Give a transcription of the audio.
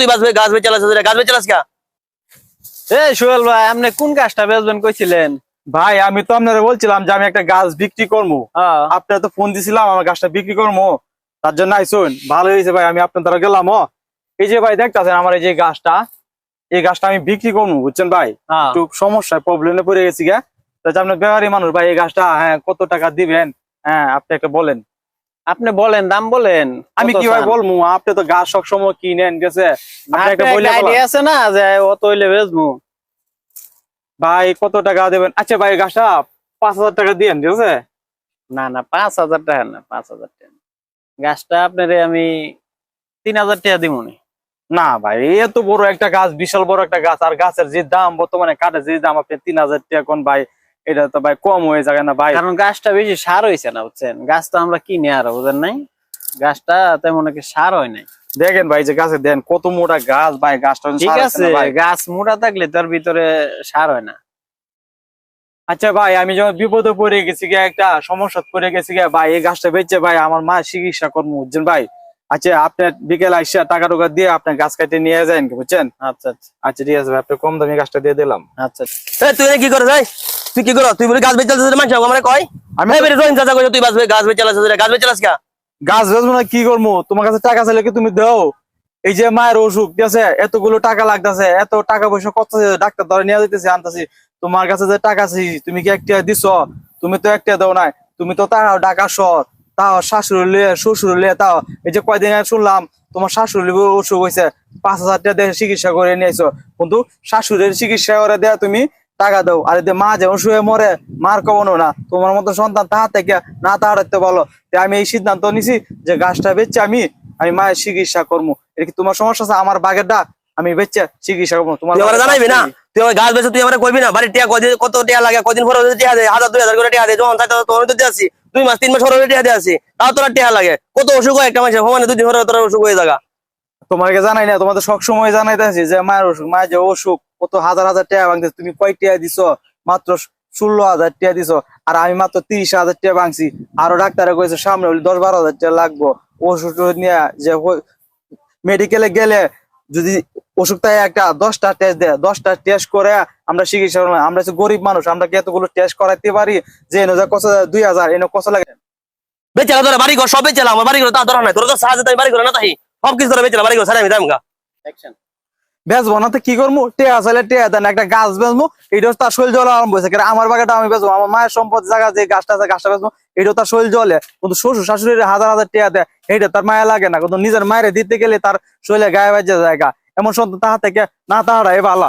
তুই বাঁচবে গাছ বেচে গাছ বেচে কে? এই সোহেল ভাই, আপনি কোন গাছটা বেচবেন কইছিলেন? ভাই আমি তো আপনারা বলছিলাম যে আমি একটা গাছ বিক্রি করবো। আপনারা তো ফোন দিছিলাম আমার গাছটা বিক্রি করবো, তার জন্য আইসুন। ভালো হয়েছে ভাই, আমি আপনার দ্বারা গেলাম। এই যে ভাই দেখতেছেন আমার এই যে গাছটা, এই গাছটা আমি বিক্রি করবো, বুঝছেন ভাই। একটু সমস্যায় প্রবলেমে পড়ে গেছি গা। আপনার ব্যবহারী মানুষ ভাই, এই গাছটা হ্যাঁ কত টাকা দিবেন? হ্যাঁ আপনি একটা বলেন। আপনি বলেন, দাম বলেন। আমি কি ভাই বলবো, আপনি তো গাছ সবসময় কিনেন গেছে, আইডিয়া আছে না যে অত হইলে বেচবো। ভাই কত টাকা দেবেন? আচ্ছা ভাই গাছটা 5,000 টাকা দিয়েন, ঠিক আছে? না না, 5,000 টাকা না, 5,000 টাকা। গাছটা আপনারে আমি 3,000 টাকা দিব। না ভাই, এত বড় একটা গাছ, বিশাল বড় একটা গাছ, আর গাছের যে দাম বর্তমানে কাঠের যে দাম, আপনি 3,000 টাকা কোন ভাই? এটা তো ভাই কম হয়ে যাবে না ভাই? কারণ গাছটা বেশি সার হয়েছে না, বুঝছেন। গাছ তো আমরা কিনে আর বুঝেন নাই, গাছটা তেমন একটা সার হয় নাই। দেখেন ভাই যে গাছে দেন কত মোটা গাছ ভাই, গাছটা ঠিক আছে, গাছ মোটা থাকলে তার ভিতরে সার হয় না। আচ্ছা ভাই, আমি যখন বিপদে পড়ে গেছি গিয়া, একটা সমস্যা পড়ে গেছি গিয়া ভাই, এই গাছটা বেচে ভাই আমার মা চিকিৎসা করবো, বুঝছেন ভাই। আচ্ছা আপনি বিকেল আইসা টাকা টুকা দিয়ে আপনার গাছ কাটে নিয়ে যান, বুঝছেন? আচ্ছা আচ্ছা আচ্ছা ঠিক আছে ভাই, আপনি কম দামি গাছটা দিয়ে দিলাম। আচ্ছা। তুই কি করো ভাই? তুই কি করো? তুই বলি গাছ বেচে মানুষ আমার কয় আমি তুই বাঁচবে গাছ বেচে গাছ বেচে কে? গাছ বেচবো না কি করবো? তোমার কাছে টাকা চাইলে কি তুমি দাও? এই যে মায়ের অসুখ, ঠিক আছে, এতগুলো টাকা লাগতেছে, এত টাকা পয়সা কত ডাক্তার ধরে নিয়ে যেতেছে আনতেছি, তোমার কাছে যে টাকা আছি তুমি কি একটা দিছ? তুমি তো একটা দাও নাই। তুমি তো তাও ঢাকা শহর, তাও শাশুড়ি লিয়ে শ্বশুর লিয়ে, তাও এই যে কয়দিন আগে শুনলাম তোমার শাশুড়ি অসুখ হয়েছে, 5,000 টাকা দিয়ে চিকিৎসা করে নিয়েছো, কিন্তু শাশুড়ির চিকিৎসা করে দেয়া তুমি টাকা দাও, আর এদের মা যেমন শুয়ে মরে মার কবনো না, তোমার মতো সন্তান তাহার থেকে না তাহারাতে বলো। আমি এই সিদ্ধান্ত নিছি যে গাছটা বেচে আমি আমি মায়ের চিকিৎসা করবো। এটা কি তোমার সমস্যা আছে? আমার বাগেরটা আমি বেচে চিকিৎসা করবো। তোমার জানাইবি না? তুই আমার গাছ বেচে তুই আমার কইবি না? বাড়ির টিয়া কত টিয়া লাগে, কদিন পরে টিয়া দেয় 1,000 2,000 করে টিয়া দেয়, যখন চাইতে তোর তো দিয়েছি 2 মাস 3 মাস পরে টিয়া দিয়ে আসি, তাও তোর টিয়া লাগে। কত অসুখ হয় একটা মাসে, ভগবানে 2 দিন পরে তোর অসুখ হয়ে যাগা। তোমাকে জানাই না, তোমাদের সবসময় জানাইতেছি যে মায়ের অসুখ, মায়ের যে অসুখ কত হাজার হাজার টাকা ভাঙতেছে, তুমি কয় টাকা দিছো? মাত্র 16,000 টাকা দিছো, আর আমি মাত্র 30,000 টাকা ভাঙছি। আরো ডাক্তারে কইছে সামনে 10-12,000 টাকা লাগবো ওষুধ নিয়ে। যে মেডিকেলে গেলে যদি ওষুধ তাই একটা 10টা টেস্ট দেয়, 10টা টেস্ট করে আমরা চিকিৎসা করলাম। আমরা হচ্ছে গরিব মানুষ, আমরা কি এতগুলো টেস্ট করাইতে পারি? যে এনে যা কত 2,000 এনে কত লাগে? বেচারা তোরা বাড়ি ঘর সব বেচালাম, আমার বাড়ি ঘর তা ধরা নাই, তোর তো সাহায্য তাই বাড়ি ঘর না তাই সবকিছু তোরা বেচালাম, বাড়ি ঘর সারা আমি দাম গা বেচবো না তো কি করবো? টেয়া চাইলে টেয়া দেন, একটা গাছ বেচবো, এটাও তার শরীর জলে আরম্ভ হয়েছে। আমার বাগানটা আমি বেচবো, আমার মায়ের সম্পদ জায়গা যে গাছটা আছে গাছটা বেচবো, এটাও তার শরীর জলে। কিন্তু শ্বশুর শাশুড়ির হাজার হাজার টেয়া দেয়, এইটা তার মায়া লাগে না। কিন্তু নিজের মায়ের দিতে গেলে তার শরীরে গায়ে বাজে জায়গা, এমন সন্তান তাহার থেকে না তাহারা এ ভালা।